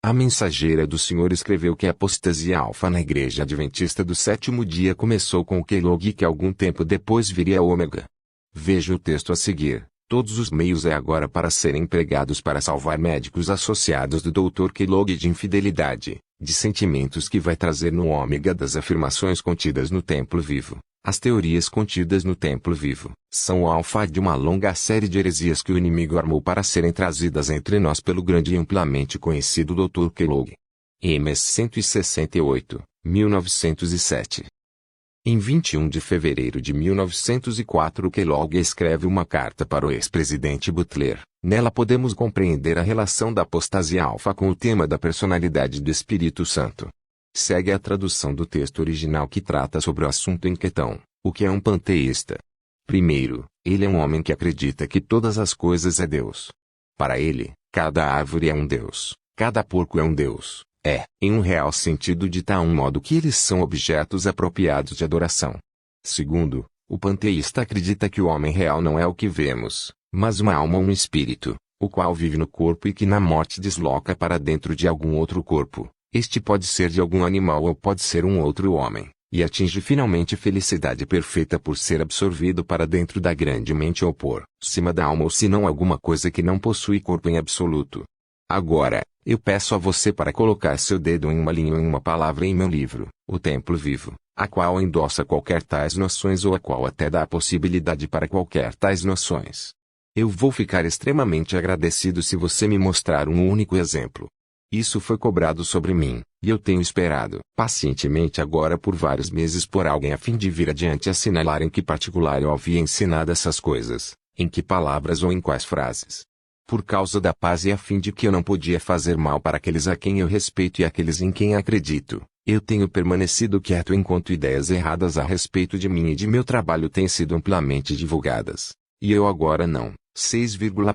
A mensageira do Senhor escreveu que a apostasia alfa na Igreja Adventista do Sétimo Dia começou com o Kellogg e que algum tempo depois viria a Ômega. Veja o texto a seguir. Todos os meios agora para serem empregados para salvar médicos associados do Dr. Kellogg de infidelidade, de sentimentos que vai trazer no ômega das afirmações contidas no templo vivo. As teorias contidas no templo vivo são o alfa de uma longa série de heresias que o inimigo armou para serem trazidas entre nós pelo grande e amplamente conhecido Dr. Kellogg. MS 168, 1907. Em 21 de fevereiro de 1904 Kellogg escreve uma carta para o ex-presidente Butler. Nela podemos compreender a relação da apostasia alfa com o tema da personalidade do Espírito Santo. Segue a tradução do texto original que trata sobre o assunto em questão, o que é um panteísta. Primeiro, ele é um homem que acredita que todas as coisas é Deus. Para ele, cada árvore é um Deus, cada porco é um Deus. Em um real sentido de tal modo que eles são objetos apropriados de adoração. Segundo, o panteísta acredita que o homem real não é o que vemos, mas uma alma ou um espírito, o qual vive no corpo e que na morte desloca para dentro de algum outro corpo. Este pode ser de algum animal ou pode ser um outro homem, e atinge finalmente felicidade perfeita por ser absorvido para dentro da grande mente ou por cima da alma ou se não alguma coisa que não possui corpo em absoluto. Agora, eu peço a você para colocar seu dedo em uma linha ou em uma palavra em meu livro, O Templo Vivo, a qual endossa qualquer tais noções ou a qual até dá a possibilidade para qualquer tais noções. Eu vou ficar extremamente agradecido se você me mostrar um único exemplo. Isso foi cobrado sobre mim, e eu tenho esperado pacientemente agora por vários meses por alguém a fim de vir adiante assinalar em que particular eu havia ensinado essas coisas, em que palavras ou em quais frases. Por causa da paz e a fim de que eu não podia fazer mal para aqueles a quem eu respeito e aqueles em quem acredito, eu tenho permanecido quieto enquanto ideias erradas a respeito de mim e de meu trabalho têm sido amplamente divulgadas. E eu agora não,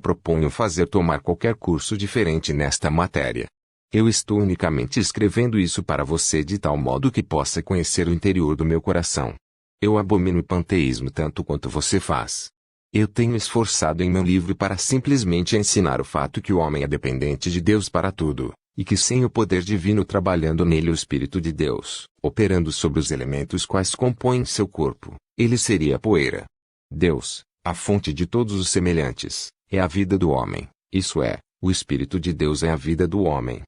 proponho fazer tomar qualquer curso diferente nesta matéria. Eu estou unicamente escrevendo isso para você de tal modo que possa conhecer o interior do meu coração. Eu abomino o panteísmo tanto quanto você faz. Eu tenho esforçado em meu livro para simplesmente ensinar o fato que o homem é dependente de Deus para tudo, e que sem o poder divino trabalhando nele o Espírito de Deus, operando sobre os elementos quais compõem seu corpo, ele seria poeira. Deus, a fonte de todos os semelhantes, é a vida do homem, isso é, o Espírito de Deus é a vida do homem.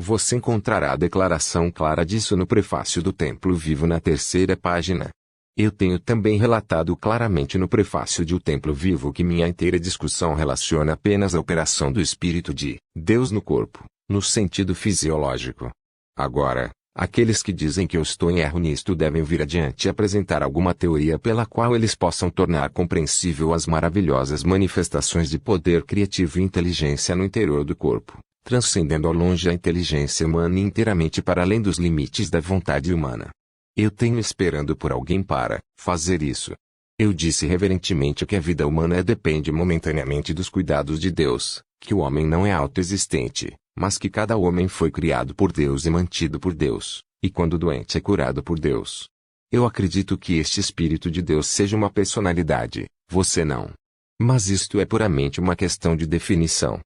Você encontrará a declaração clara disso no prefácio do Templo Vivo na 3ª página. Eu tenho também relatado claramente no prefácio de O Templo Vivo que minha inteira discussão relaciona apenas a operação do Espírito de Deus no corpo, no sentido fisiológico. Agora, aqueles que dizem que eu estou em erro nisto devem vir adiante e apresentar alguma teoria pela qual eles possam tornar compreensível as maravilhosas manifestações de poder criativo e inteligência no interior do corpo, transcendendo ao longe a inteligência humana e inteiramente para além dos limites da vontade humana. Eu tenho esperando por alguém para fazer isso. Eu disse reverentemente que a vida humana depende momentaneamente dos cuidados de Deus, que o homem não é autoexistente, mas que cada homem foi criado por Deus e mantido por Deus, e quando doente é curado por Deus. Eu acredito que este Espírito de Deus seja uma personalidade, você não. Mas isto é puramente uma questão de definição.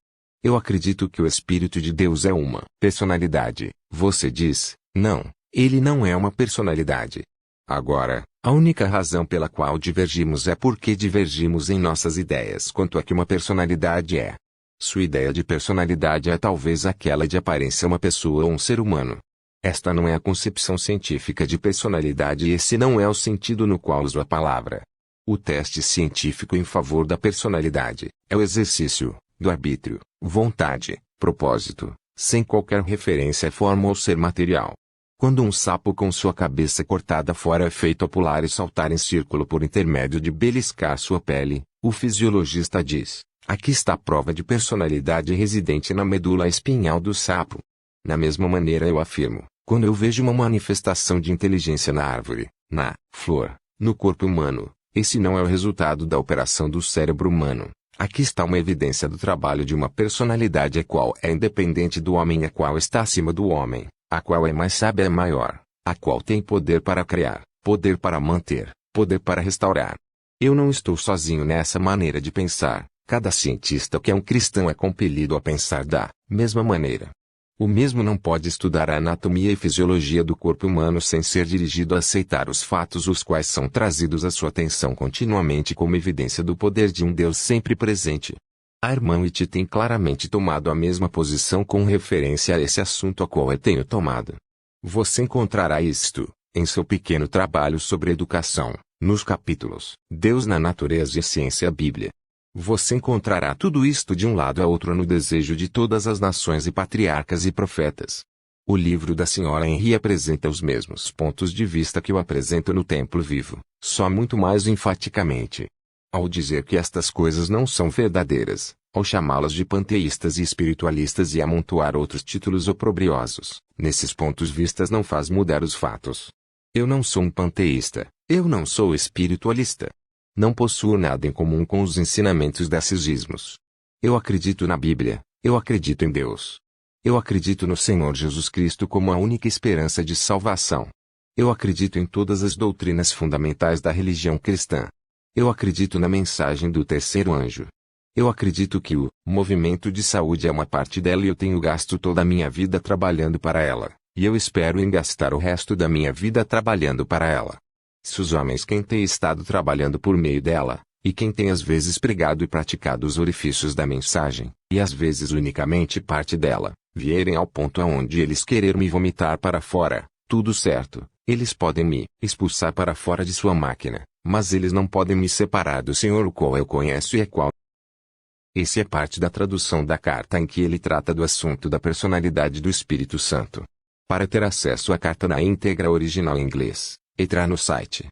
Eu acredito que o Espírito de Deus é uma personalidade, você diz, não. Ele não é uma personalidade. Agora, a única razão pela qual divergimos é porque divergimos em nossas ideias quanto a que uma personalidade é. Sua ideia de personalidade é talvez aquela de aparência uma pessoa ou um ser humano. Esta não é a concepção científica de personalidade e esse não é o sentido no qual uso a palavra. O teste científico em favor da personalidade é o exercício do arbítrio, vontade, propósito, sem qualquer referência à forma ou ser material. Quando um sapo com sua cabeça cortada fora é feito a pular e saltar em círculo por intermédio de beliscar sua pele, o fisiologista diz, aqui está a prova de personalidade residente na medula espinhal do sapo. Na mesma maneira eu afirmo, quando eu vejo uma manifestação de inteligência na árvore, na flor, no corpo humano, esse não é o resultado da operação do cérebro humano. Aqui está uma evidência do trabalho de uma personalidade a qual é independente do homem e a qual está acima do homem. A qual é mais sábia e maior, a qual tem poder para criar, poder para manter, poder para restaurar. Eu não estou sozinho nessa maneira de pensar, cada cientista que é um cristão é compelido a pensar da mesma maneira. O mesmo não pode estudar a anatomia e fisiologia do corpo humano sem ser dirigido a aceitar os fatos os quais são trazidos à sua atenção continuamente como evidência do poder de um Deus sempre presente. A irmã White tem claramente tomado a mesma posição com referência a esse assunto a qual eu tenho tomado. Você encontrará isto, em seu pequeno trabalho sobre educação, nos capítulos Deus na Natureza e Ciência Bíblia. Você encontrará tudo isto de um lado a outro no desejo de todas as nações e patriarcas e profetas. O livro da Sra. Henry apresenta os mesmos pontos de vista que eu apresento no Templo Vivo, só muito mais enfaticamente. Ao dizer que estas coisas não são verdadeiras, ao chamá-las de panteístas e espiritualistas e amontoar outros títulos oprobriosos, nesses pontos vistas não faz mudar os fatos. Eu não sou um panteísta, eu não sou espiritualista. Não possuo nada em comum com os ensinamentos desses ismos. Eu acredito na Bíblia, eu acredito em Deus. Eu acredito no Senhor Jesus Cristo como a única esperança de salvação. Eu acredito em todas as doutrinas fundamentais da religião cristã. Eu acredito na mensagem do terceiro anjo. Eu acredito que o movimento de saúde é uma parte dela e eu tenho gasto toda a minha vida trabalhando para ela, e eu espero em gastar o resto da minha vida trabalhando para ela. Se os homens quem tem estado trabalhando por meio dela, e quem tem às vezes pregado e praticado os orifícios da mensagem, e às vezes unicamente parte dela, vierem ao ponto aonde eles querer me vomitar para fora, tudo certo, eles podem me expulsar para fora de sua máquina, mas eles não podem me separar do Senhor o qual eu conheço e é qual. Esse é parte da tradução da carta em que ele trata do assunto da personalidade do Espírito Santo. Para ter acesso à carta na íntegra original em inglês, entrar no site